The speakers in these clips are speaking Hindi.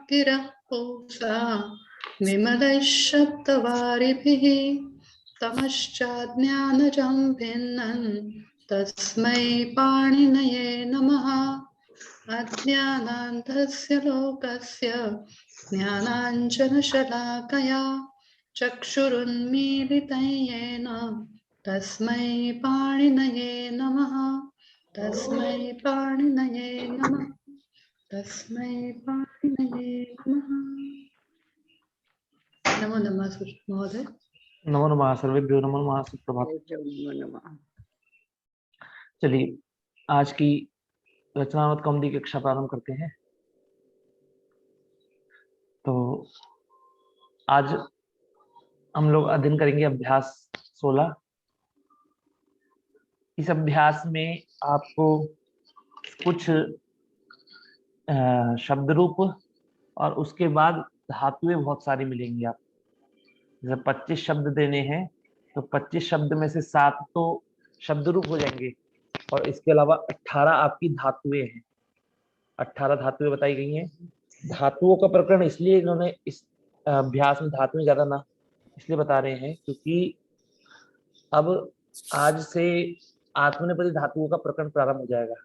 गिरः पूषा विमलैः शब्दवारिभिः तमश्चाज्ञानजं भिन्नं तस्मै पाणिनये नमः। अज्ञानान्धस्य लोकस्य ज्ञानाञ्जनशलाकया चक्षुरुन्मीलितं येन तस्मै पाणिनये नमः। तस्मै पाणिनये नमः। तस्मै पाणिनये नमः। नमो नमः महोदय। नमो नमः सर्वेभ्यो नमो नमः सुप्रभात। चलिए आज की रचनात्मक कौमुदी की कक्षा प्रारंभ करते हैं। तो आज हम लोग अध्ययन करेंगे अभ्यास 16। इस अभ्यास में आपको कुछ शब्द रूप और उसके बाद धातुएं बहुत सारी मिलेंगी। आप जैसे 25 शब्द देने हैं तो 25 शब्द में से 7 तो शब्द रूप हो जाएंगे और इसके अलावा 18 आपकी धातुएं हैं। 18 धातुएं बताई गई हैं। धातुओं का प्रकरण इसलिए इन्होंने इस अभ्यास में धातुएं ज्यादा ना इसलिए बता रहे हैं क्योंकि अब आज से आत्मनेपदी धातुओं का प्रकरण प्रारंभ हो जाएगा।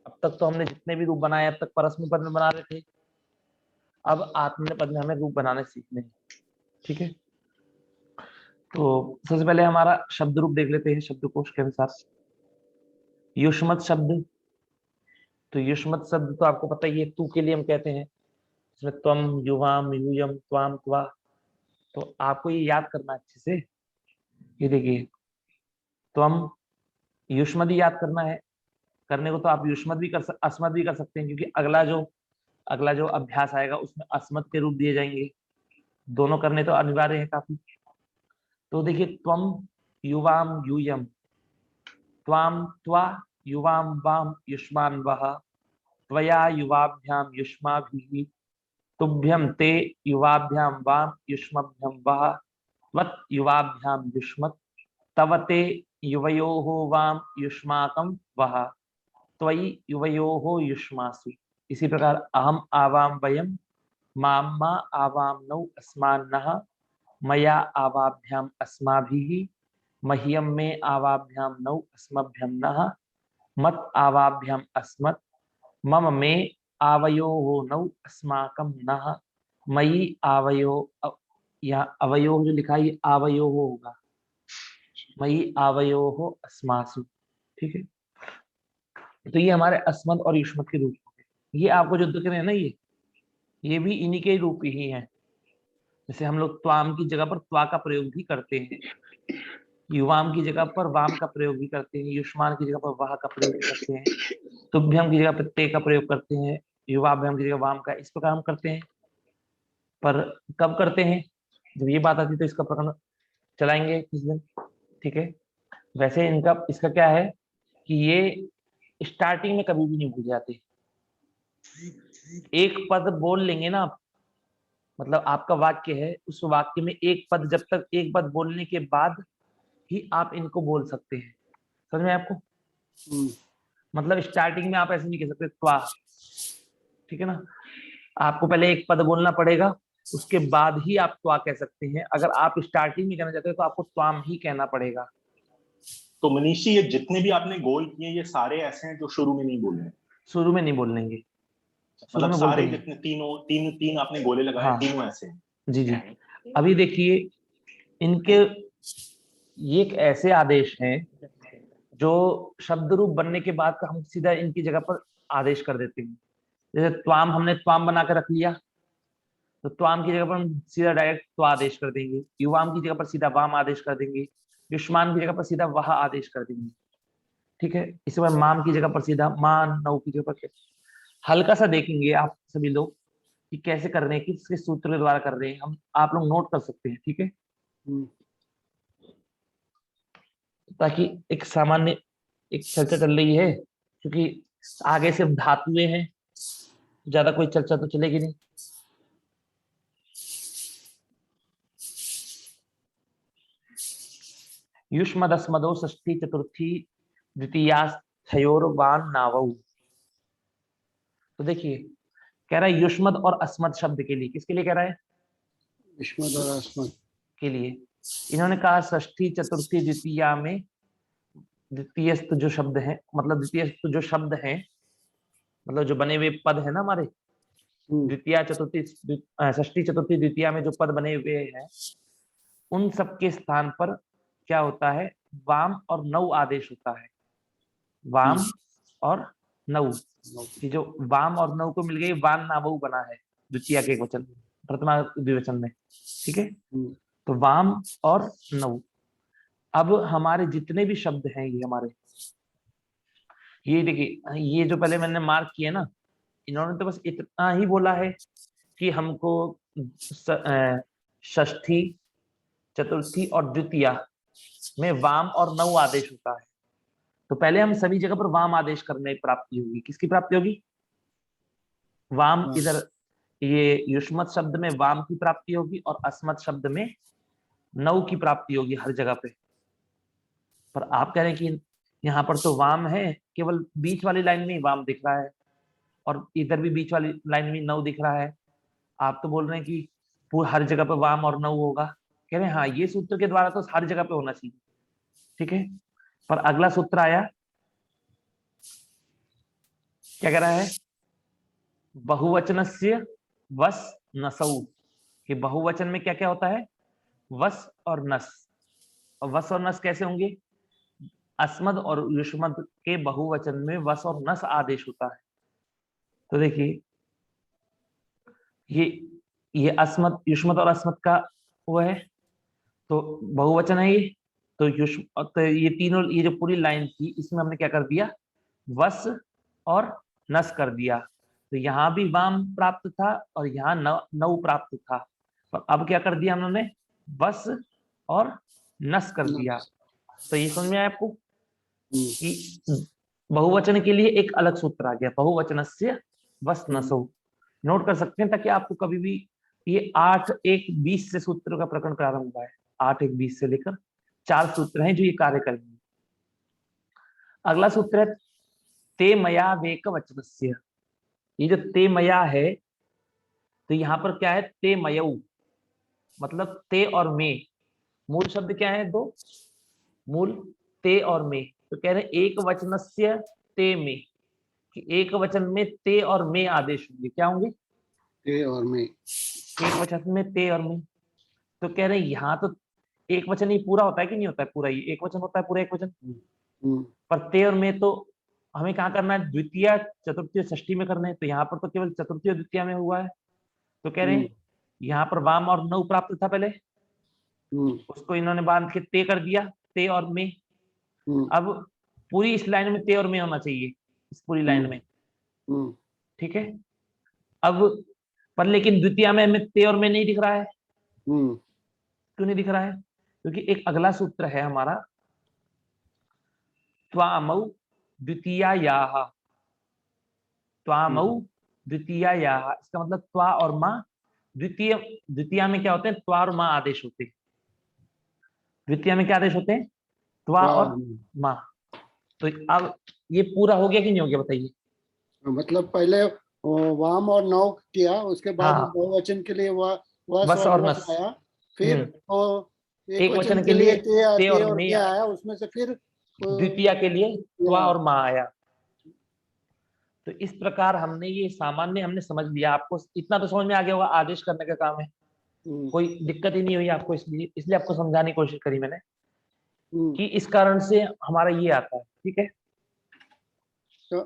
अब तक तो हमने जितने भी रूप बनाए अब तक परस्मै पद में बना रहे थे। अब आत्मनेपद में हमें रूप बनाने सीखने हैं। ठीक है, तो सबसे पहले हमारा शब्द रूप देख लेते हैं शब्दकोश के अनुसार। युष्मत शब्द, तो युष्मत शब्द तो आपको पता ही है, तू के लिए हम कहते हैं। इसमें त्वम, युवाम, यूयम, त्वाम, त्वा। तो आपको ये याद करना अच्छे से। ये देखिए, त्वम युष्मत ही याद करना है। करने को तो आप युष्मत भी अस्मत भी कर सकते हैं क्योंकि अगला जो अभ्यास आएगा उसमें अस्मत के रूप दिए जाएंगे। दोनों करने तो अनिवार्य है काफी। तो देखिए, त्वम युवाम यूयम, त्वाम त्वा, युवाम वाम, युष्मान वह, त्वया युवाभ्याम युष्माभिः, तुभ्यं ते युवाभ्याम वाम युष्मभ्यं वह, त्वत् युवाभ्याम युष्मत्, तव ते युवयोः वाम युष्माकं वह, त्वयि युवयोः युष्मासु। इसी प्रकार अहम आवाम वयम, माम मा आवाम नौ अस्मान्नः, मया आवाभ्याम अस्माभिः, मह्यम में आवाभ्याम नौ अस्मभ्यम नः, मत आवाभ्याम अस्मत्, मम में आवयोः नौ अस्माकं नः, मयि आवयो, यहाँ अवयोः जो लिखा है आवयोः होगा, मयि आवयोः अस्मासु। ठीक है, तो ये हमारे अस्मत् और युष्मत के रूप हो गए। ये आपको जो दिख रहे हैं ना, ये भी इन्हीं के रूप ही हैं। जैसे हम लोग त्वाम की जगह पर त्वा का प्रयोग भी करते हैं, युवाम की जगह पर वाम का प्रयोग भी करते हैं, युष्मान की जगह पर वाह का प्रयोग भी करते हैं, तुभ्यम की जगह पर ते का प्रयोग करते हैं, युवाभ्यम की जगह वाम का। इस प्रकार हम करते हैं। पर कब करते हैं? जब ये बात आती तो इसका प्रकरण चलाएंगे किस दिन। ठीक है, वैसे इसका क्या है कि ये स्टार्टिंग में कभी भी नहीं भूल जाते। एक पद बोल लेंगे ना आप, मतलब आपका वाक्य है, उस वाक्य में एक पद, जब तक एक पद बोलने के बाद ही आप इनको बोल सकते हैं। समझ में आपको? मतलब स्टार्टिंग में आप ऐसे नहीं कह सकते त्वा। ठीक है ना, आपको पहले एक पद बोलना पड़ेगा, उसके बाद ही आप त्वा कह सकते हैं। अगर आप स्टार्टिंग में कहना चाहते हो तो आपको त्वाम ही कहना पड़ेगा। तो मनीष जी, ये जितने भी आपने गोल किए ये सारे ऐसे हैं जो शुरू में नहीं बोले? शुरू में नहीं बोलेंगे, मतलब सारे जितने तीन आपने गोले लगाए। हाँ, तीनों ऐसे हैं। जी जी। अभी देखिए, इनके ये एक ऐसे आदेश हैं जो शब्द रूप बनने के बाद हम सीधा इनकी जगह पर आदेश कर देते हैं। जैसे त्वाम, हमने त्वाम बना कर रख लिया, तो त्वाम की जगह पर हम सीधा डायरेक्ट त्वा आदेश कर देंगे। युवाम की जगह पर सीधा वाम आदेश कर देंगे। युष्मान की जगह पर सीधा वह आदेश कर देंगे। ठीक है, इसी बार माम की जगह पर सीधा मान, नौ की जगह पर। हल्का सा देखेंगे आप सभी लोग कि कैसे कर रहे हैं, किसके सूत्र के द्वारा कर रहे हैं, हम आप लोग नोट कर सकते हैं। ठीक है, ताकि एक सामान्य एक चर्चा चल रही है, क्योंकि आगे सिर्फ धातुएं हैं, ज्यादा कोई चर्चा तो चलेगी नहीं। युष्मदस्मदो षष्ठी चतुर्थी द्वितीयास्थयोर्वान नावौ। तो देखिए, कह रहा है युष्मद और अस्मद शब्द के लिए। किसके लिए कह रहा है? युष्मद और अस्मद के लिए। इन्होंने कहा षष्ठी चतुर्थी द्वितीया में द्वितीयस्थ जो शब्द है, मतलब द्वितीयस्थ जो शब्द है, मतलब जो बने हुए पद है ना हमारे, द्वितीया चतुर्थी षष्ठी चतुर्थी द्वितीया में जो पद बने हुए हैं, उन सब के स्थान पर क्या होता है? वाम और नौ आदेश होता है। वाम और नौ, कि जो वाम और नौ को मिल गई, वान नावऊ बना है द्वितीया के एक वचन, प्रथमा द्विवचन में। ठीक है, तो वाम और नौ। अब हमारे जितने भी शब्द हैं ये हमारे, ये देखिए, ये जो पहले मैंने मार्क किया ना, इन्होंने तो बस इतना ही बोला है कि हमको षष्ठी चतुर्थी और द्वितीया में वाम और नौ आदेश होता है। तो पहले हम सभी जगह पर वाम आदेश करने की प्राप्ति होगी। किसकी प्राप्ति होगी? वाम। इधर ये युष्मत शब्द में वाम की प्राप्ति होगी और अस्मत शब्द में नौ की प्राप्ति होगी हर जगह पे। पर आप कह रहे हैं कि यहाँ पर तो वाम है, केवल बीच वाली लाइन में ही वाम दिख रहा है और इधर भी बीच वाली लाइन में नौ दिख रहा है। आप तो बोल रहे हैं कि हर जगह पे वाम और नौ होगा। कह रहे हैं हाँ, ये सूत्र के द्वारा तो हर जगह पे होना चाहिए। ठीक है, पर अगला सूत्र आया, क्या कह रहा है? बहुवचनस्य वस नसौ, कि बहुवचन में क्या क्या होता है? वस और नस। और वस और नस कैसे होंगे? अस्मद और युष्मद के बहुवचन में वस और नस आदेश होता है। तो देखिए, ये अस्मद, युष्मद और अस्मद का वो है, तो बहुवचन है ये। तो तो ये तीनों, ये जो पूरी लाइन थी, इसमें हमने क्या कर दिया? वस और नस कर दिया। तो यहाँ भी वाम प्राप्त था और यहाँ नौ प्राप्त था। पर अब क्या कर दिया हमने? वस और नस कर दिया। तो ये समझ में आया आपको कि बहुवचन के लिए एक अलग सूत्र आ गया, बहुवचनस्य वस नसौ। नोट कर सकते हैं ताकि आपको कभी भी, ये 8-1-20 से सूत्र का प्रकरण प्रारंभ हुआ है। 8-1-20 से लेकर 4 सूत्र हैं जो ये कार्य करेंगे। अगला सूत्र है ते मया वेक वचनस्य। ये जो ते मया है, तो यहाँ पर क्या है? ते मयऊ, मतलब ते और मे। मूल शब्द क्या है? दो मूल, ते और मे। तो कह रहे एक वचनस्य ते मे, कि एक वचन में ते और मे आदेश होंगे। क्या होंगे? ते और मे। एक वचन में ते और मे। तो कह रहे यहाँ तो एक वचन ही पूरा होता है कि नहीं होता है? पूरा ही एक वचन होता है, पूरा एक वचन। पर ते और मे तो हमें कहाँ करना है? द्वितीय चतुर्थी षष्ठी में करना है। तो यहाँ पर तो केवल चतुर्थी और द्वितीय में हुआ है। तो कह रहे हैं यहाँ पर वाम और नौ प्राप्त था पहले, उसको इन्होंने बांध के ते कर दिया, ते और मे। अब पूरी इस लाइन में ते और मे होना चाहिए, इस पूरी लाइन में। ठीक है, अब पर लेकिन द्वितीय में हमें ते और मे नहीं दिख रहा है। क्यों नहीं दिख रहा है? क्योंकि एक अगला सूत्र है हमारा, त्वामौ द्वितीयायाः। त्वामौ द्वितीयायाः, इसका मतलब त्वा और माँ। द्वितीय में क्या होते हैं? त्वा और माँ आदेश होते हैं। द्वितीय में क्या आदेश होते हैं? त्वा और माँ। तो अब ये पूरा हो गया कि नहीं हो गया बताइए? मतलब पहले वाम और नौ किया, उसके बाद हाँ, बहुवचन के लिए वस और नस आया, फिर एक वचन के लिए ते और मे आया, उसमें से फिर द्वितीय के लिए त्वा और माँ आया। तो इस प्रकार हमने ये सामान्य हमने समझ लिया। आपको इतना तो समझ में आ गया होगा, आदेश करने का काम है, कोई दिक्कत ही नहीं हुई आपको। इसलिए आपको समझाने की कोशिश करी मैंने कि इस कारण से हमारा ये आता है। ठीक है, तो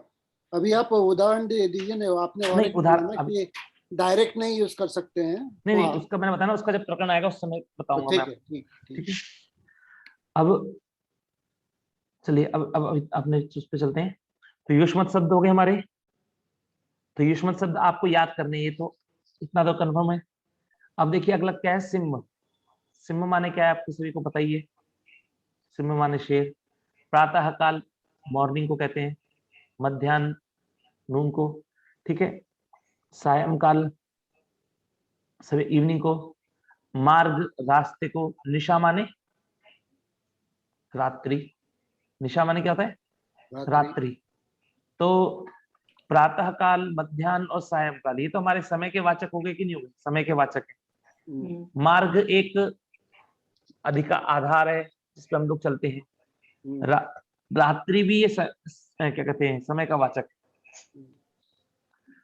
अभी आप उदाहरण दीजिए ना, आपने नहीं उदाहरण कि डायरेक्ट नहीं यूज कर सकते हैं। नहीं, उसका मैंने बताया ना, उसका जब प्रकरण आएगा उस समय बताऊंगा मैं। ठीक है, अब चलिए, अब अपने उस पे चलते हैं। तो युष्मत शब्द हो गए हमारे। तो युष्मत शब्द आपको याद करने, ये तो इतना तो कंफर्म है। अब देखिए अगला क्या है? सिंह। सिंह माने क्या है? आपको सभी को पता ही है। सिंह माने शेर। प्रातः काल मॉर्निंग को कहते हैं, मध्याह्न नून को, ठीक है, सायंकाल सभी इवनिंग को, मार्ग रास्ते को, निशा माने रात्रि। निशा माने क्या होता है? रात्रि। तो प्रातः काल, मध्याह्न और सायंकाल, ये तो हमारे समय के वाचक हो गए कि नहीं हो गए? समय के वाचक है। मार्ग एक अधिक आधार है जिस पे हम लोग चलते हैं। रात्रि भी ये क्या कहते हैं, समय का वाचक है।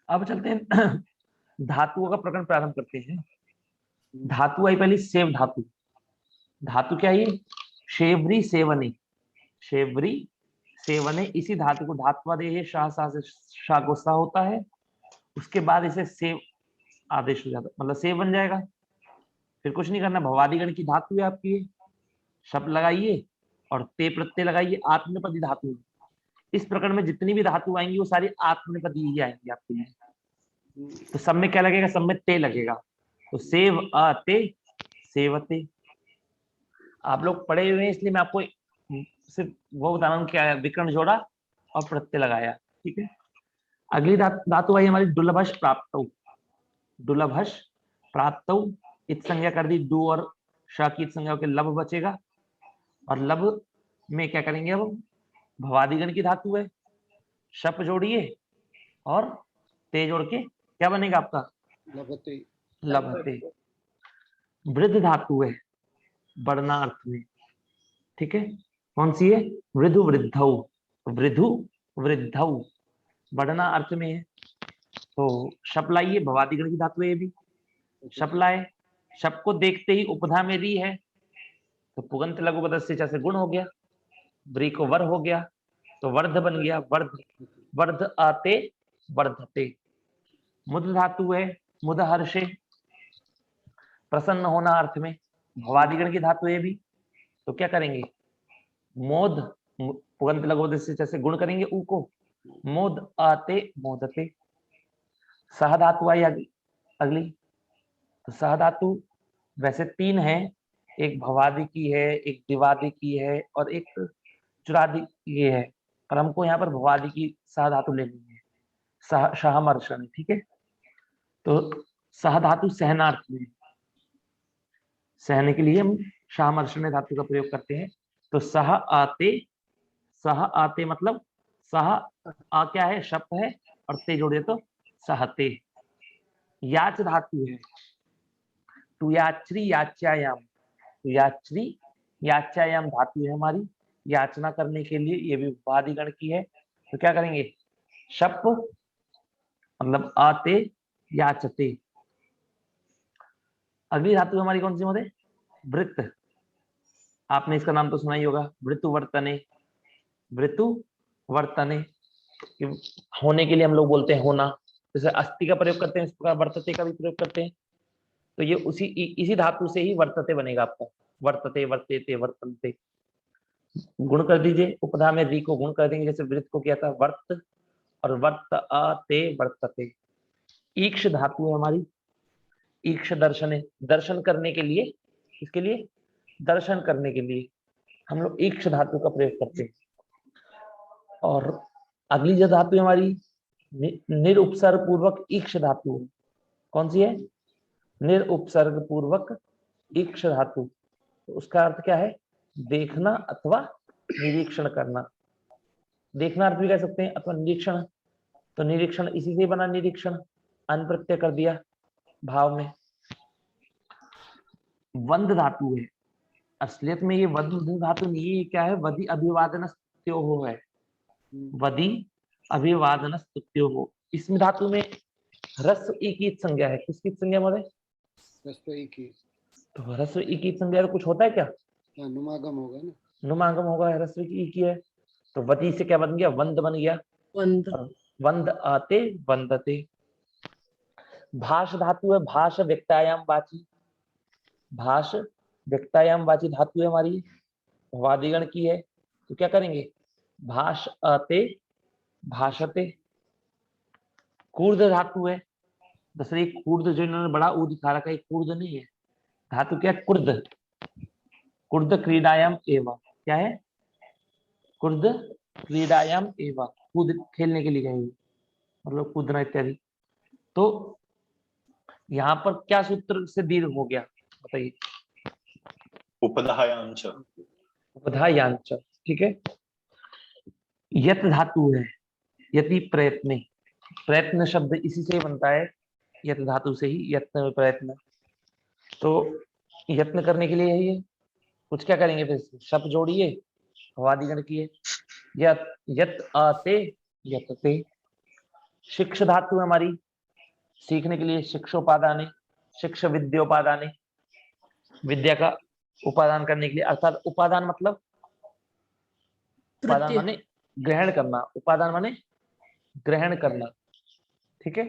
अब चलते हैं धातुओं का प्रकरण प्रारंभ करते हैं। धातु आई पहली सेव धातु। धातु क्या है? शेवरी सेवनी, शेवरी सेवने, इसी धातु को धात्वादेह शाह से शागोसा होता है। उसके बाद इसे सेव आदेश हो जाता है, मतलब सेव बन जाएगा। फिर कुछ नहीं करना, भवादिगण की धातु है आपकी, शब्द लगाइए और ते प्रत्यय लगाइए, आत्मनेपदी धातु। इस प्रकरण में जितनी भी धातु आएंगी वो सारी आत्मनेपदी ही आएंगी आपके लिए। तो सब में क्या लगेगा? सब में ते लगेगा। तो सेव अते सेवते आप लोग पढ़े हुए हैं, इसलिए मैं आपको सिर्फ वो बता रहा हूँ क्या विकर्ण जोड़ा और प्रत्यय लगाया, ठीक है। अगली धातु आई हमारी दुर्लभश प्राप्त। दुर्लभश प्राप्त इत संज्ञा कर दी, दु और श की संज्ञा के लब बचेगा। और लब में क्या करेंगे? अब भवादिगण की धातु है, शप जोड़िए और ते जोड़ के क्या बनेगा आपका? लभते। लभते। वृद्ध धातु है बढ़ना अर्थ में, ठीक है। कौन सी है? वृद्धु वृद्धौ, वृद्धु वृद्धौ बढ़ना अर्थ में है। तो शप लाइए, भवादिगण की धातु है ये भी, शप लाए। शप को देखते ही उपधा में री है, तो पुगंत लघु पदस्य जैसे गुण हो गया, व्री को वर हो गया, तो वर्ध बन गया, वर्ध। वर्ध आते वर्धते। मुद धातु है, मुद हर्षे, प्रसन्न होना अर्थ में, भवादिगण की धातु है भी। तो क्या करेंगे? मोद, पुगंत लघु पदस्य जैसे गुण करेंगे ऊ को, मोद आते मोदते। सह धातु आई अगली। तो सह धातु वैसे तीन है, एक भवादि की है, एक दिवादि की है और एक चुरादि की है, पर हमको यहाँ पर भवादि की सह धातु लेनी है, सहमर्षण, ठीक है। तो सह धातु सहनार्थ में, सहने के लिए हम सहमर्षण धातु का प्रयोग करते हैं। तो सह आते मतलब सह आ क्या है? शप है, और ते जोड़े तो सहते। याच धातु है, तुयाच्री याच्यायाम, तुयाच्री याच्यायाम धातु है हमारी, याचना करने के लिए, ये भी भवादिगण की है। तो क्या करेंगे? शप मतलब आते याचते। अगली धातु हमारी कौन सी होते? वृत्त। आपने इसका नाम तो सुना ही होगा, वृतु वर्तने, वृतु वर्तने। होने के लिए हम लोग बोलते हैं होना, जैसे अस्थि का प्रयोग करते हैं इस प्रकार वर्तते का भी प्रयोग करते हैं। तो ये इसी धातु से ही वर्तते बनेगा आपका, वर्तते वर्तेते वर्तन्ते। गुण कर दीजिए, उपधा में री को गुण कर देंगे, जैसे वृत्त को किया था वर्त, और वर्त आते वर्तते। ईक्ष धातु है हमारी, ईक्ष दर्शन है, दर्शन करने के लिए, इसके लिए दर्शन करने के लिए हम लोग ईक्ष धातु का प्रयोग करते हैं। और अगली जो धातु है हमारी निरुपसर्ग पूर्वक ईक्ष धातु, कौन सी है? निरुपसर्ग पूर्वक ईक्ष धातु। तो उसका अर्थ क्या है? देखना अथवा निरीक्षण करना। देखना अर्थ भी कह सकते हैं, अथवा निरीक्षण। तो निरीक्षण इसी से बना, निरीक्षण, अन प्रत्यय कर दिया भाव में। वंद धातु है, असलियत में ये वंद धातु नहीं है, क्या है? वधि अभिवादन स्तुत्यो है, वधि अभिवादन स्तुत्यो हो। इसमें धातु में ह्रस्व ई की संज्ञा है, किसकी संज्ञा बोले? ह्रस्व ई की। तो ह्रस्व ई की संज्ञा कुछ होता है क्या? नुमागम होगा ना, नुमागम होगा, ह्रस्व ई की है। तो वधि से क्या बन गया? वंद बन गया, वंद आते वंदते। भाष धातु है, भाष व्यक्तायाम वाची, भाष व्यक्तायाम वाची धातु है हमारी, वादिगण की है। तो क्या करेंगे? भाष आते भाषते। कूर्द धातु है, दूसरी कूर्द जो इन्होंने बड़ा ऊ दिखा रखा है, कूर्द नहीं है, धातु क्या है? कुर्द, कुर्द क्रीडायाम एवं, क्या है? कुर्द क्रीडायाम एवं, कूद खेलने के लिए कहेंगे, मतलब कूदना इत्यादि। तो यहाँ पर क्या सूत्र से दीर्घ हो गया बताइए? उपधायांच, उपधायांच, ठीक है। यत धातु है, यति प्रयत्ने, प्रयत्न शब्द इसी से बनता है, यत्न धातु से ही, यत्न में प्रयत्न। तो यत्न करने के लिए है ये, कुछ क्या करेंगे फिर, शब्द जोड़िए, भवादिगण की है, यत यत आते यतते। शिक्ष धातु है हमारी, सीखने के लिए, शिक्षोपादाने, शिक्ष विद्योपादाने, विद्या का उपादान करने के लिए। अर्थात उपादान मतलब, उपादान माने ग्रहण करना, उपादान माने ग्रहण करना, ठीक है।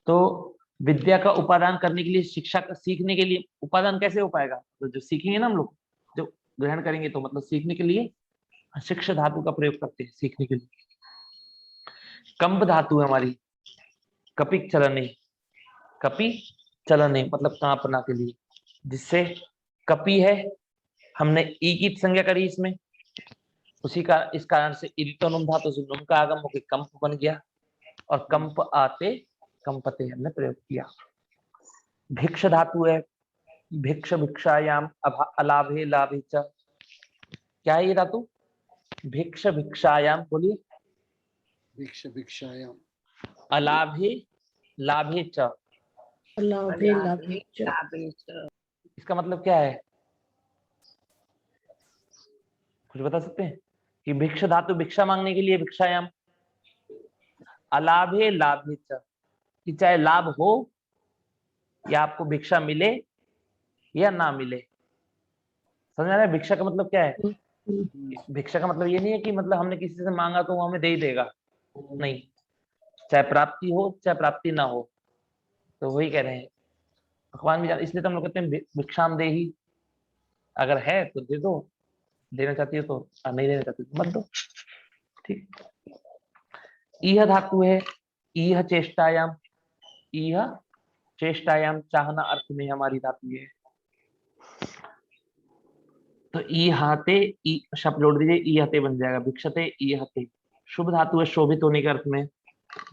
तो विद्या का उपादान करने के लिए, शिक्षा का सीखने के लिए उपादान कैसे हो पाएगा, तो जो सीखेंगे ना हम लोग, जो ग्रहण करेंगे, तो मतलब सीखने के लिए शिक्ष धातु का प्रयोग करते हैं, सीखने के लिए। कंप धातु है हमारी, कपिक चलने, कपि चलने मतलब कांपना के लिए, जिससे कपि है, हमने ई की संज्ञा करी इसमें, उसी का इस कारण से इदितोनुम धातु से नुम का आगम होकर कंप बन गया, और कंप आते कंपते हमने प्रयोग किया। भिक्ष धातु है, भिक्ष भिक्षायाम अलाभे लाभे च। क्या है ये धातु, भिक्ष भिक्षायाम, बोलिए, भिक्ष भिक्षायाम, अलाभे लाभे च। लाभे लाभे च। इसका मतलब क्या है, कुछ बता सकते हैं? कि भिक्ष धातु भिक्षा मांगने के लिए, भिक्षायाम, अलाभे लाभे च, कि चाहे लाभ हो या आपको भिक्षा मिले या ना मिले। समझ आ रहा है भिक्षा का मतलब क्या है? भिक्षा का मतलब ये नहीं है कि मतलब हमने किसी से मांगा तो वो हमें दे ही देगा, नहीं, चाहे प्राप्ति हो चाहे प्राप्ति ना हो। तो वही कह रहे हैं, भगवान भी इसलिए तो हम लोग कहते हैं भिक्षाम देही, अगर है तो दे दो, देना चाहती हो तो, नहीं देना चाहती तो मत दो, ठीक। ईह धातु है, ईह चेष्टायाम, ईह चेष्टायाम चाहना अर्थ में हमारी धातु है। तो ईहाते, शब्द जोड़ दीजिए, ईहते बन जाएगा, भिक्षते ईहते। शुभ धातु है, शोभित होने के अर्थ में।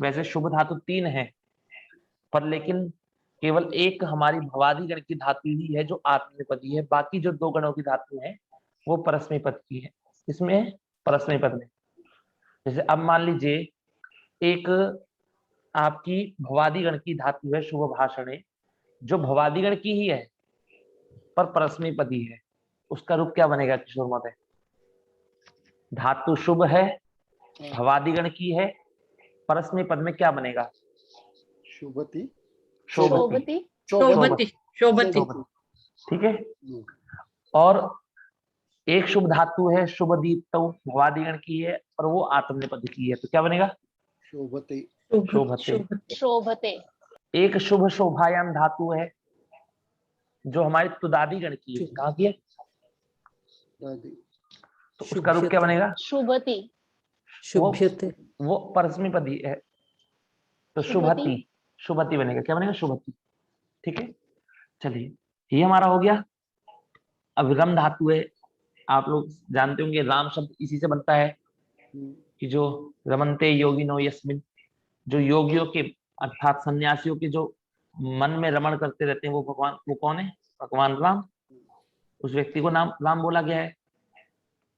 वैसे शुभ धातु 3 है, पर लेकिन केवल एक हमारी भवादी गण की धातु ही है जो आत्मनेपदी है, बाकी जो 2 गणों की धातु है वो परस्मै पद की है। इसमें परस्मै पद में, जैसे अब मान लीजिए एक आपकी भवादिगण की धातु है शुभ भाषणे, जो भवादिगण की ही है पर परस्मै पदी है, उसका रूप क्या बनेगा किशोर महोदय? धातु शुभ है, भवादिगण की है, परस्मै पद में क्या बनेगा? शुभति, शोभति, शोभति, शोभति। ठीक है। और एक शुभ धातु है शुभ दीप्तौ, भवादिगण की है और वो आत्मनेपद की है, तो क्या बनेगा? शोभते, शोभते। शोभते। एक शुभ शोभायाम धातु है जो हमारी तुदादिगण की है, कहाँ की है? तो उसका रूप क्या बनेगा? शुभति। वो परस्मै पदी है, तो शुभति, शुभति बनेगा, क्या बनेगा? शुभति, ठीक है। चलिए ये हमारा हो गया। अब रम धातु है, आप लोग जानते होंगे राम शब्द इसी से बनता है, कि जो रमन्ते योगिनो यस्मिन, जो योगियों के अर्थात सन्यासियों के जो मन में रमण करते रहते हैं, वो भगवान, वो कौन है? भगवान राम। उस व्यक्ति को नाम राम बोला गया है,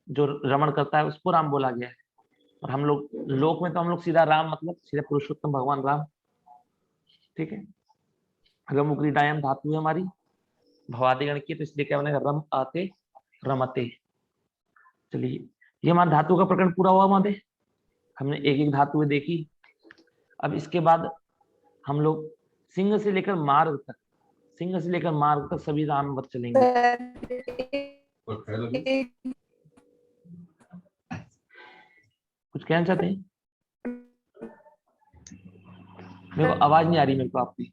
जो रमण करता है उसको राम बोला गया है। और हम लोग लोक में तो हम लोग सीधा राम मतलब सीधा पुरुषोत्तम भगवान राम, ठीक है। रम क्रीडायाम धातु है हमारी भवादिगण की, तो इसलिए क्या बनेगा? रम आते रमते। चलिए ये हमारा धातु का प्रकरण पूरा हुआ मादे, हमने एक एक धातुएं देखी। अब इसके बाद हम लोग सिंह से लेकर मार्ग तक, सिंह से लेकर मार्ग तक सभी राम वत चलेंगे। कुछ कहना चाहते हैं? मेरे को आवाज नहीं आ रही मेरे को आपकी।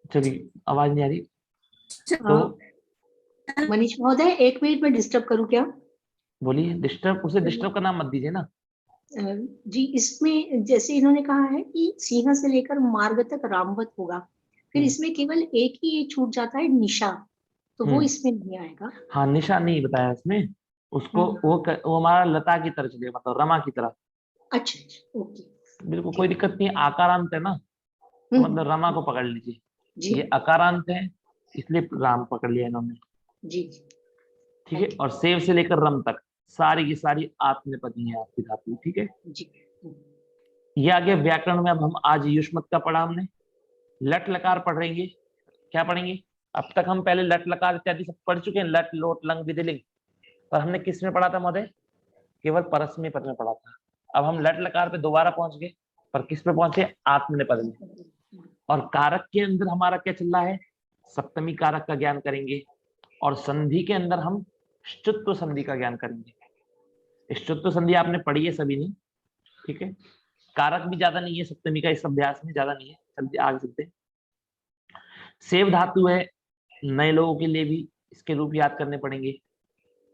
चलिए आवाज नहीं आ रही तो मनीष महोदय 1 मिनट में डिस्टर्ब करूं क्या? बोलिए। डिस्टर्ब, उसे डिस्टर्ब का नाम मत दीजिए ना जी। इसमें जैसे इन्होंने कहा है कि सिंह से लेकर मार्ग तक रामवत होगा, फिर इसमें केवल एक ही छूट जाता है, निशा, तो वो इसमें नहीं आएगा। हाँ, निशा नहीं बताया इसमें उसको, वो हमारा लता की तरह चलेगा, मतलब रमा की तरह। अच्छा, ओके, बिल्कुल कोई दिक्कत नहीं है, आकारांत है ना, तो मतलब रमा को पकड़ लीजिए। ये अकारांत है इसलिए राम पकड़ लिया इन्होंने। जी। ठीक है, और सेव से लेकर रम तक सारी की सारी आत्मनेपदी है आपकी धातु, ठीक है। जी। ये आगे व्याकरण में अब हम आज युष्मत का पढ़ा हमने, लट लकार पढ़ेंगे। क्या पढ़ेंगे? अब तक हम पहले लट लकार इत्यादि सब पढ़ चुके हैं, लट लोट लंग विधिलिंग, पर हमने किस में पढ़ा था महोदय? केवल परस्मै पद में पढ़ा था। अब हम लट लकार पे दोबारा पहुंच गए, पर किस पे पहुंचे? आत्मनेपद में। और कारक के अंदर हमारा क्या चल रहा है? सप्तमी कारक का ज्ञान करेंगे, और संधि के अंदर हम श्चुत्व संधि का ज्ञान करेंगे। श्चुत्व संधि आपने पढ़ी है सभी ने, ठीक है। कारक भी ज्यादा नहीं है सप्तमी का, इस अभ्यास में ज्यादा नहीं है। चलते आगे चलते हैं। सेव धातु है, नए लोगों के लिए भी इसके रूप याद करने पड़ेंगे।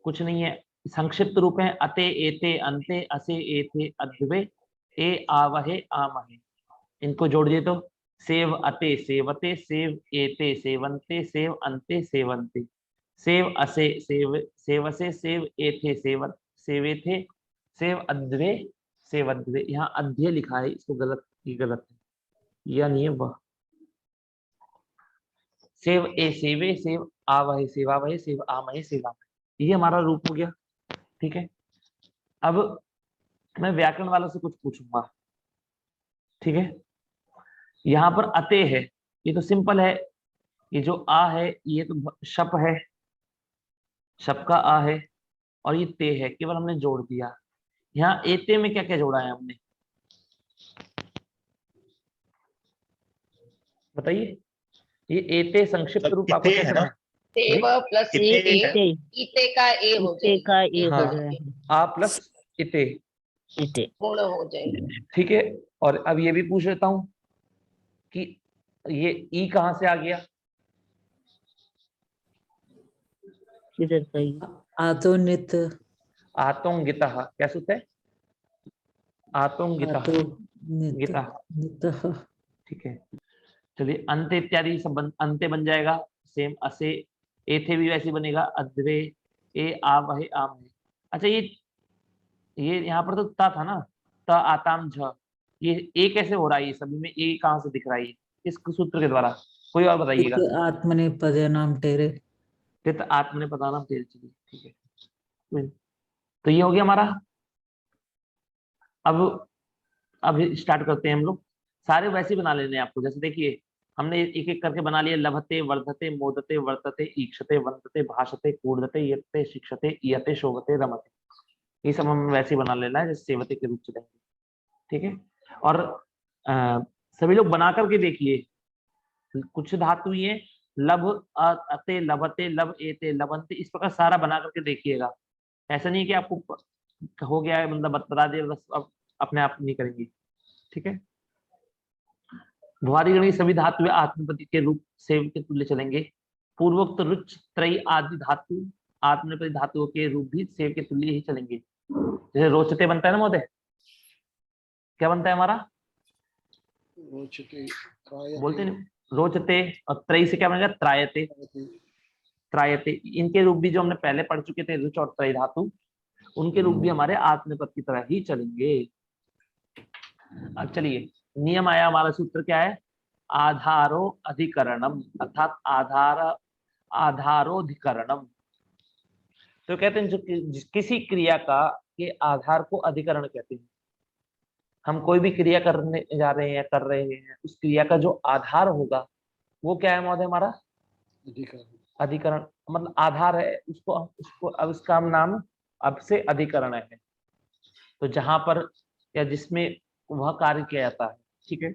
कुछ नहीं है, संक्षिप्त रूप है अते एते अंते असे एथे अद्वे ए आवहे आमहे। इनको जोड़ दिए तो सेव अते सेवते, सेव एते सेवन्ते, सेव अंते सेवन्ते, सेव असे सेव सेवसे, सेव एथे सेवेथे, सेव अद्वे सेवद्वे। यहाँ अध्य लिखा है, इसको गलत, ये गलत है, या नहीं है वह। सेव ए सेवे, सेव आवहे सेवावहे, सेव आमहे सेवामहे, ये हमारा रूप हो गया, ठीक है। अब मैं व्याकरण वालों से कुछ पूछूंगा, ठीक है। यहाँ पर अते है, ये तो सिंपल है, ये जो आ है ये तो शप है, शप का आ है, और ये ते है, केवल हमने जोड़ दिया। यहाँ एते में क्या क्या जोड़ा है हमने, बताइए। ये एते संक्षिप्त रूप आपको इते है कैसे ना? बना? सेव प्लस इते इते, है। इते का ए हो जाए, हाँ, आ प्लस इते, गुण हो जाए। ठीक है। और अब ये भी पूछ लेता हूं कि ये ई कहां से आ गया? आतोनित, आतोंगितः, क्या सूत्र है? आतोंगितः, गितः, नितः। ठीक है। चलिए अंत इत्यादि सब अंत्य बन जाएगा, सेम असे, एथे भी वैसे बनेगा, अद्वे ए आवहे आमहे। अच्छा ये यहाँ पर तो ता था ना, त आताम झ, ये ए कैसे हो रहा है? ये सभी में ए कहाँ से दिख रहा है? किस सूत्र के द्वारा? कोई और बताइएगा। आत्मनेपदे नाम टेरे, पित आत्मने पता नाम तेरे, चलिए ठीक है। तो ये हो गया हमारा। अब स्टार्ट करते हैं हम लोग। सारे वैसे ही बना लेने हैं आपको, जैसे देखिए हमने एक एक करके बना लिया। लभते, वर्धते, मोदते, वर्तते, ईक्षते, वंतते, भाषते, कूर्दते, यत्ते, शिक्षते, इयते, शोभते, रमते, ये सब हम वैसे ही बना लेना है जैसे सेवते के रूप से लेंगे, ठीक है। और सभी लोग बना करके देखिए, कुछ धातु ये लभ अते, लभते, लब एते, लबंते, इस प्रकार सारा बना करके देखिएगा। ऐसा नहीं है कि आपको हो गया है मतलब बता दिया बस अब अपने आप नहीं करेंगे, ठीक है। भुआदिगण सभी धातु आत्मनेपदी के रूप सेव के तुल्य चलेंगे। पूर्वोक्त रुच त्रयी आदि धातु आत्मनेपदी धातुओं के रूप भी सेव के तुल्य ही चलेंगे। जैसे रोचते बनता है ना महोदय, क्या बनता है हमारा? बोलते नहीं, रोचते, और त्रयी से क्या बनेगा? त्रायते, त्रायते। इनके रूप भी जो हमने पहले पढ़ चुके थे, रुच और त्रयी धातु, उनके रूप भी हमारे आत्मनेपद की तरह ही चलेंगे। अब चलिए नियम आया, हमारा सूत्र क्या है? आधारो अधिकरणम, अर्थात आधारोधिकरणम। तो कहते हैं जो किसी क्रिया का के आधार को अधिकरण कहते हैं। हम कोई भी क्रिया करने जा रहे हैं, कर रहे हैं, उस क्रिया का जो आधार होगा वो क्या है महोदय? हमारा अधिकरण, मतलब आधार है उसको अब इसका नाम अब से अधिकरण है। तो जहां पर या जिसमें वह कार्य किया जाता है, ठीक है।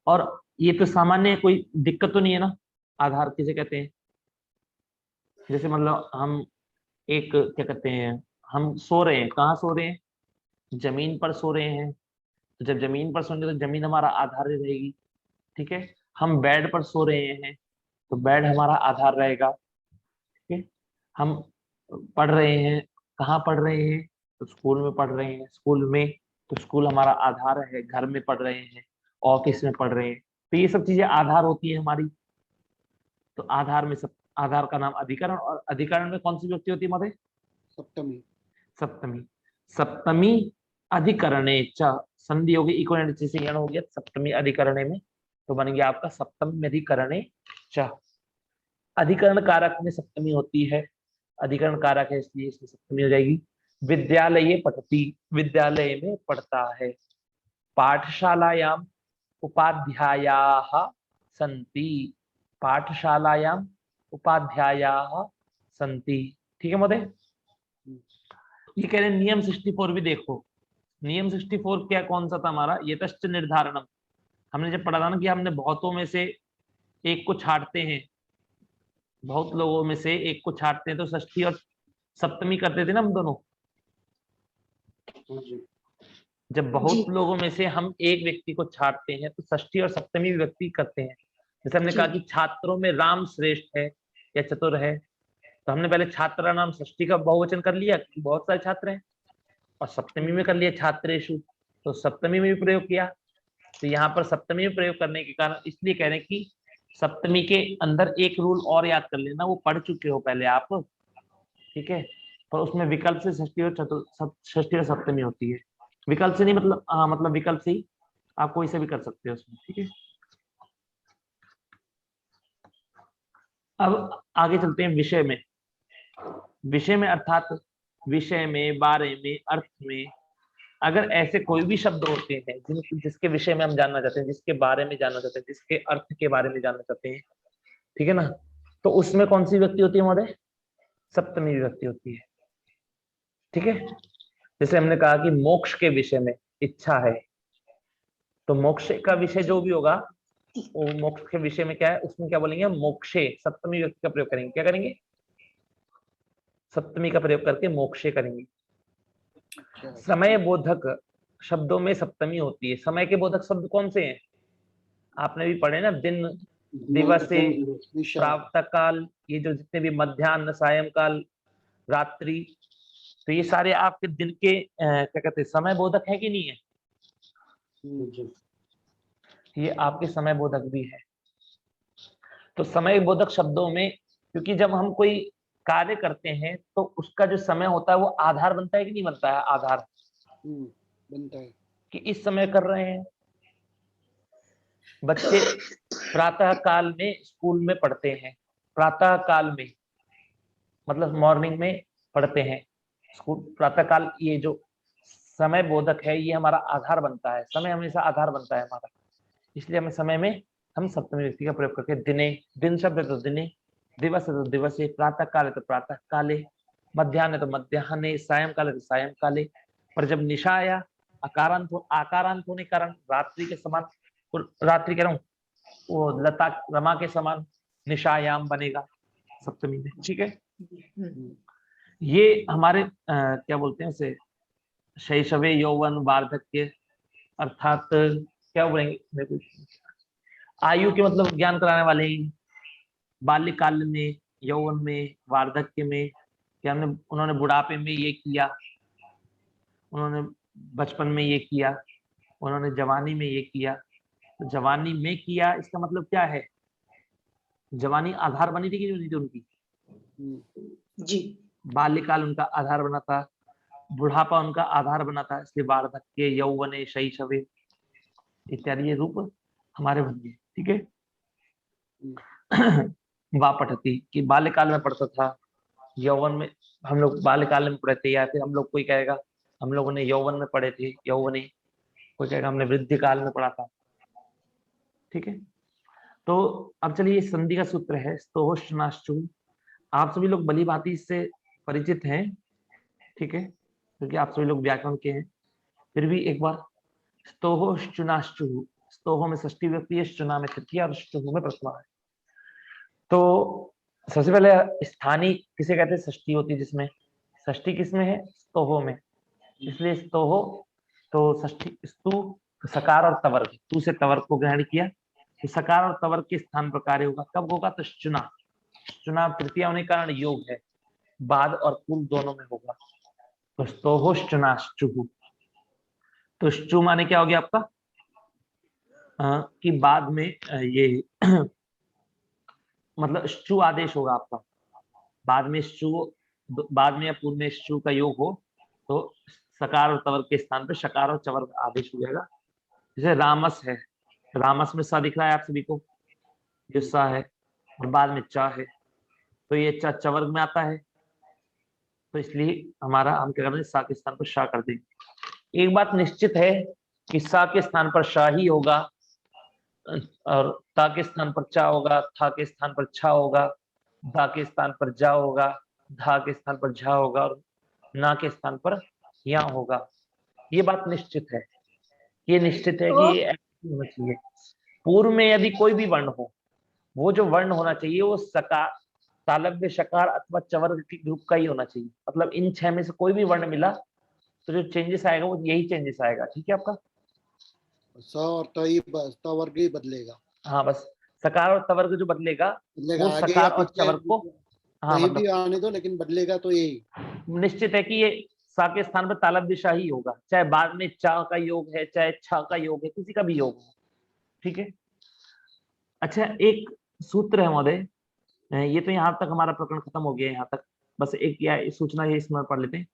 और ये तो सामान्य, कोई दिक्कत तो नहीं है ना? आधार किसे कहते हैं? जैसे मतलब हम एक क्या कहते हैं, हम सो रहे हैं, कहाँ सो रहे हैं? जमीन पर सो रहे हैं। तो जब जमीन पर सोएंगे तो जमीन हमारा आधार रहेगी, ठीक है। हम बेड पर सो रहे हैं तो बेड हमारा आधार रहेगा, ठीक है। हम पढ़ रहे हैं, कहाँ पढ़ रहे हैं? तो स्कूल में पढ़ रहे हैं, स्कूल में, तो स्कूल हमारा आधार है। घर में पढ़ रहे हैं, ऑफिस में पढ़ रहे हैं, तो ये सब चीजें आधार होती है हमारी। तो आधार में सब, आधार का नाम अधिकरण। और अधिकरण में कौन सी व्यक्ति होती है महोदय? सप्तमी। सप्तमी। सप्तमी अधिकरणे च, संधि होगी, इक्विवेलेंट से हो गया सप्तमी अधिकरणे में, तो बन गया आपका सप्तमी अधिकरणे च। अधिकरण कारक में सप्तमी होती है, अधिकरण कारक है इसलिए इसमें सप्तमी हो जाएगी। विद्यालये पठति, विद्यालय में पढ़ता है। पाठशालायाम उपाध्यायाः सन्ति, पाठशालायाम उपाध्यायाः सन्ति। ठीक है महोदय। ये कह रहे हैं नियम 64 भी देखो। नियम 64 क्या कौन सा था हमारा, यतश्च निर्धारणम। हमने जब पढ़ा था ना कि हमने बहुतों में से एक को छांटते हैं, बहुत लोगों में से एक को छांटते हैं, तो षष्ठी और सप्तमी करते थे ना हम दोनों। जब बहुत लोगों में से हम एक व्यक्ति को छांटते हैं तो षष्ठी और सप्तमी व्यक्ति करते हैं। जैसे हमने कहा कि छात्रों में राम श्रेष्ठ है या चतुर है, तो हमने पहले छात्रा नाम षष्ठी का बहुवचन कर लिया क्योंकि बहुत सारे छात्र हैं, और सप्तमी में कर लिया छात्रेषु, तो सप्तमी में भी प्रयोग किया। तो यहाँ पर सप्तमी में प्रयोग करने के कारण इसलिए कह रहे हैं कि सप्तमी के अंदर एक रूल और याद कर लेना, वो पढ़ चुके हो पहले आप, ठीक है। पर उसमें विकल्प से षष्ठी और सप्तमी होती है। विकल्प से नहीं मतलब मतलब विकल्प से ही आप कोई से भी कर सकते हो उसमें, ठीक है। अब आगे चलते हैं विषय में। विषय में अर्थात विषय में, बारे में, अर्थ में अगर ऐसे कोई भी शब्द होते हैं जिसके विषय में हम जानना चाहते हैं, जिसके बारे में जानना चाहते हैं, जिसके अर्थ के बारे में जानना चाहते हैं, ठीक है ना, तो उसमें कौन सी विभक्ति होती है महोदय? सप्तमी विभक्ति होती है, ठीक है। जैसे हमने कहा कि मोक्ष के विषय में इच्छा है, तो मोक्ष का विषय जो भी होगा वो मोक्ष के विषय में क्या है, उसमें क्या बोलेंगे? मोक्षे, सप्तमी विभक्ति का प्रयोग करेंगे। क्या करेंगे? सप्तमी का प्रयोग करके मोक्षे करेंगे। समय बोधक शब्दों में सप्तमी होती है। समय के बोधक शब्द कौन से हैं? आपने भी पढ़े ना, दिन, दिवस, प्रातः काल, ये जो जितने भी मध्याह्न, सायंकाल, रात्रि, तो ये सारे आपके दिन के क्या कहते हैं, समय बोधक है कि नहीं है? ये आपके समय बोधक भी है। तो समय बोधक शब्दों में, क्योंकि जब हम कोई कार्य करते हैं तो उसका जो समय होता है वो आधार बनता है कि नहीं बनता है? आधार बनता है कि इस समय कर रहे हैं। बच्चे प्रातः काल में स्कूल में पढ़ते हैं, प्रातः काल में मतलब मॉर्निंग में पढ़ते हैं स्कूल, प्रातः काल। ये जो समय बोधक है ये हमारा आधार बनता है। समय हमेशा आधार बनता है हमारा, इसलिए हमें समय में हम सप्तमी विभक्ति का प्रयोग करके दिने, दिन शब्द है तो दिने, दिवस है तो दिवसे, प्रातः काल है तो प्रातः काले, मध्याह्न है तो मध्याह्ने, सायंकाल है तो सायंकाले। पर जब निशा आया, आकारांत होने के कारण रात्रि के समान, रात्रि कह रहा हूँ, वो लता रमा के समान निशायाम बनेगा सप्तमी में, ठीक है। ये हमारे क्या बोलते हैं उसे, शैशवे, यौवन, वार्धक्य, अर्थात क्या बोलेंगे, आयु के मतलब ज्ञान कराने वाले ही। बाल्यकाल में, यौवन में, वार्धक्य में, क्या हमने, उन्होंने बुढ़ापे में ये किया, उन्होंने बचपन में ये किया, उन्होंने जवानी में ये किया। तो जवानी में किया इसका मतलब क्या है? जवानी आधार बनी थी कि नहीं थी उनकी? जी। बाल्यकाल उनका आधार बना था, बुढ़ापा उनका आधार बना था, इसलिए वार्धक्य, यौवने, शैशवे इत्यादि ये रूप हमारे बन गए, ठीक है। वा पठती कि बाल्यकाल में पढ़ता था, यौवन में हम लोग बाल्यकाल में पढ़े थे, या फिर हम लोग कोई कहेगा हम लोगों ने यौवन में पढ़े थे, यौवने, कोई कहेगा हमने वृद्धि काल में पढ़ा था, ठीक है। तो अब चलिए संधि का सूत्र है स्तोहोश्चनाश्चु। आप सभी लोग भली भांति इससे परिचित हैं, ठीक है, क्योंकि आप सभी लोग व्याकरण के हैं। फिर भी एक बार, स्तोहोश्चुनाश्चु, स्तोहो में षष्ठी विभक्ति है, श्चुना में तृतीया और श्चुः में प्रथमा है। तो सबसे पहले स्थानीय किसे कहते हैं? षष्ठी होती है, जिसमें षष्ठी किसमें है? स्तोहो में, इसलिए स्तोहो। तो षष्ठी स्तु, सकार और तवर्ग, तू से तवर्ग को ग्रहण किया, तो सकार और तवर्ग के स्थान पर कार्य होगा। कब होगा? तो श्चुना, श्चुना तृतीया होने के कारण योग है, बाद और पूर्व दोनों में होगा। तो स्तोहोश्चुनाश्चुः, तो श्चु माने क्या हो गया आपका? कि बाद में ये मतलब श्चु आदेश होगा आपका, बाद में श्चु, बाद में या पूर्व में श्चु का योग हो तो सकार और तवर्ग के स्थान पे शकार और चवर्ग आदेश हो जाएगा। जैसे रामस है, रामस में सा दिख रहा है आप सभी को, जो सा है, और बाद में चा है, तो ये चा चवर्ग में आता है, तो इसलिए हमारा हम क्या कर रहे हैं, सा के स्थान पर शाह कर देंगे। एक बात निश्चित है कि सा के स्थान पर शाह ही होगा, और ता के स्थान पर चा होगा, था के स्थान पर छा होगा, धा के स्थान पर जा होगा, धा के स्थान पर झा होगा, और ना के स्थान पर या होगा। ये बात निश्चित है, ये निश्चित है कि ये ऐसे होना चाहिए। पूर्व में यदि कोई भी वर्ण हो, वो जो वर्ण होना चाहिए वो सकार, तालव्य, शकार अथवा चवर्ग के ग्रुप का ही होना चाहिए। मतलब इन 6 में से कोई भी वर्ण मिला तो जो चेंजेस आएगा वो यही चेंजेस आएगा। ठीक है आपका? स और तवर्ग ही बदलेगा। हाँ, बस सकार और तवर्ग जो बदलेगा बदलेगा वो आगे सकार या और पीछे, चवर्ग को, हाँ कहीं भी मतलब आने दो, लेकिन बदलेगा तो यही। निश्चित है कि ये सा के स्थान पर तालव्य शाह ही होगा, चाहे बाद में चा का योग है, चाहे छा का योग है, किसी का भी योग हो। ठीक है। अच्छा, एक सूत्र है महोदय, ये तो यहाँ तक हमारा प्रकरण खत्म हो गया है। यहाँ तक बस एक या सूचना ये स्मरण पढ़ लेते हैं।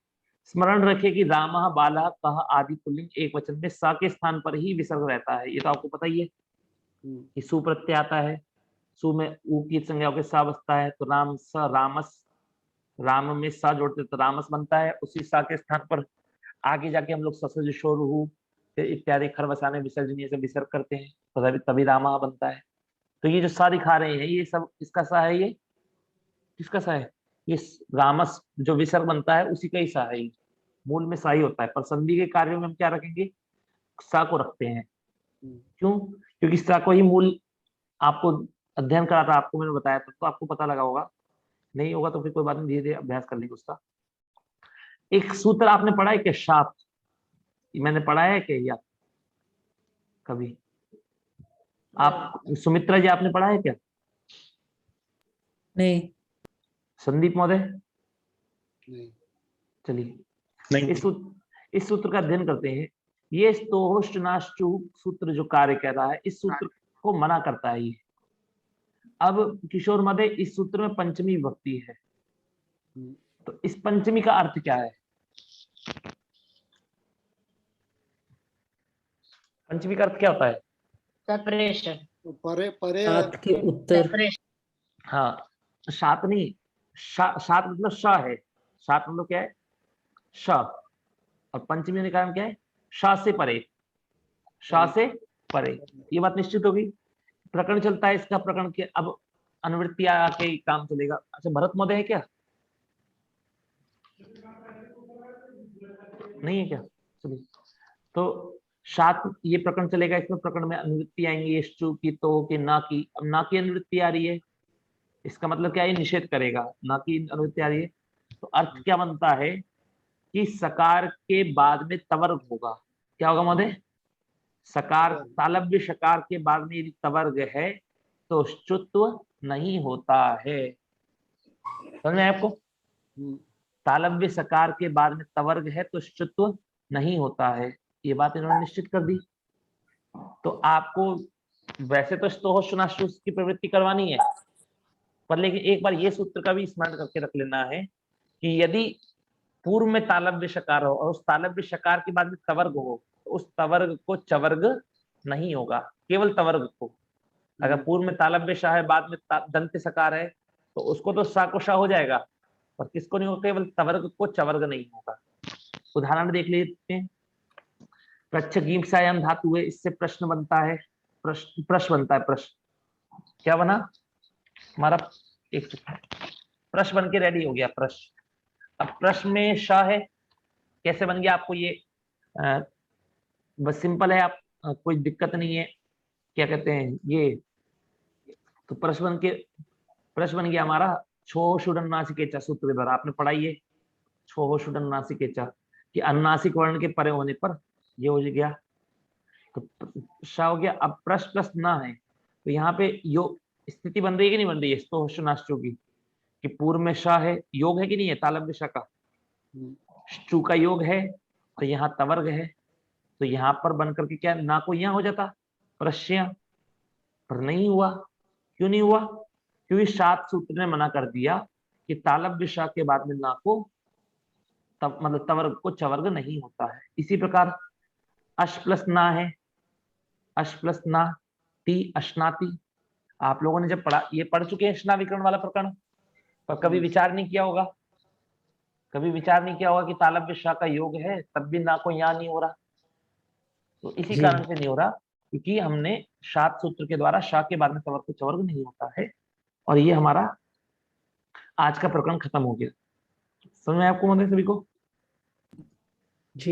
स्मरण रखे कि रामः बालः कः आदि पुल्लिंग एक वचन में सा के स्थान पर ही विसर्ग रहता है। ये तो आपको पता ही है कि सु प्रत्यय आता है, सु में ऊ की संज्ञा होकर सा बसता है, तो राम स रामस, राम में सा जोड़ते तो रामस बनता है। उसी सा के स्थान पर आगे जाके हम लोग ससुज शोरु इत्यादि खर वसाने विसर्जनीय से विसर्ग करते हैं, तो तभी रामा बनता है। तो ये जो सा दिखा रहे हैं ये सब इसका सा है, ये किसका सा है? ये रामस जो विसर्ग बनता है उसी का ही सा है। ये मूल में सा ही होता है, पर संधि के कार्यों में हम क्या रखेंगे? सा को रखते हैं। क्यों? क्योंकि सा को ही मूल, आपको अध्ययन करा था, आपको मैंने बताया था, तो आपको पता लगा होगा। नहीं होगा तो फिर कोई बात नहीं, धीरे धीरे अभ्यास कर लेंगे उसका। एक सूत्र आपने पढ़ा है क्या, शाप? मैंने पढ़ा है क्या या कभी? आप सुमित्रा जी आपने पढ़ा है क्या? नहीं। संदीप महोदय? नहीं। चलिए इस सूत्र का अध्ययन करते हैं। ये स्तोहोष्टनाश्चु सूत्र जो कार्य कर रहा है, इस सूत्र को मना करता है ये। अब किशोर महोदय, इस सूत्र में पंचमी विभक्ति है, तो इस पंचमी का अर्थ क्या है? पंचमी का अर्थ क्या होता है? सेपरेशन, परे परे सात के उत्तर। सेपरेशन। हाँ, सात नहीं, सात मतलब शाह है। सात मतलब क्या है? शाह। और पंचमी होने का कारण क्या है? शाह से परे, शाह से परे। ये बात निश्चित होगी। प्रकरण चलता है इसका, प्रकरण के अब अनुवृत्ति आके काम चलेगा। अच्छा, भरत महोदय है क्या? नहीं है क्या? चलिए, तो सात ये प्रकरण चलेगा, इसमें प्रकरण में अनुवृत्ति आएंगी, यशु की, तो की, ना की। अब ना की अनुवृत्ति आ रही है, इसका मतलब क्या है? निषेध करेगा। ना की अनुवृत्ति आ रही है तो अर्थ क्या बनता है कि सकार के बाद में तवर्ग होगा। क्या होगा महोदय? सकार, तालव्य शकार के बाद में यदि तवर्ग है तो श्चुत्व नहीं होता है। समझ में आया आपको? तालव्य सकार के बाद में तवर्ग है तो श्चुत्व नहीं होता है, ये बात इन्होंने निश्चित कर दी। तो आपको वैसे तो स्तोहोष्टनाश्चु की प्रवृत्ति करवानी है, पर लेकिन एक बार ये सूत्र का भी स्मरण करके रख लेना है कि यदि पूर्व में तालव्य शकार हो और उस तालव्य शकार के बाद में तवर्ग हो तो उस तवर्ग को चवर्ग नहीं होगा, केवल तवर्ग को। अगर पूर्व में तालव्य शाह है, बाद में दंत सकार है, तो उसको तो सा को शाह हो जाएगा, पर किसको नहीं होगा? केवल तवर्ग को चवर्ग नहीं होगा। उदाहरण देख लेते हैं। प्रच्छगींसायाम धातु है, इससे प्रश्न बनता है, प्रश्न बनता है। प्रश्न क्या बना हमारा? एक प्रश्न बन के रेडी हो गया प्रश्न। अब प्रश्न में शाह है, कैसे बन गया आपको ये बस सिंपल है, आप कोई दिक्कत नहीं है। क्या कहते हैं ये, तो प्रश्न बन गया हमारा छो शुडन नासिकेचा सूत्र के द्वारा। आपने पढ़ाई है छो शुडन नासिकेचा कि अनुनासिक वर्ण के परे होने पर ये हो गया, तो शाह हो गया। अब प्रश्न प्लस ना है तो यहाँ पे यो स्थिति बन रही है कि नहीं बन रही है स्तोहोष्टनाश्चु की, कि पूर्व में शाह है, योग है कि नहीं है? तालव्य शाह का श्चु का योग है, तो यहाँ तवर्ग है, तो यहाँ पर बन करके क्या ना को यहाँ हो जाता प्रश्य, पर नहीं हुआ। क्यों नहीं हुआ? क्योंकि सात सूत्र ने मना कर दिया कि तालव्य शाह के बाद में ना को मतलब तवर्ग को चवर्ग नहीं होता है। इसी प्रकार अश प्लस ना है, अश प्लस ना ती अश्नाति। आप लोगों ने जब पढ़ा, ये पढ़ चुके हैं स्नाविकरण वाला प्रकरण, पर कभी विचार नहीं किया होगा, कभी विचार नहीं किया होगा कि तालव्य शाह का योग है तब भी ना कोई यहाँ नहीं हो रहा, तो इसी जी। कारण से नहीं हो रहा क्योंकि हमने शात सूत्र के द्वारा शाह के बाद में सवर्ग चवर्ग नहीं होता है। और ये हमारा आज का प्रकरण खत्म हो गया। समझ में आपको मतलब सभी को?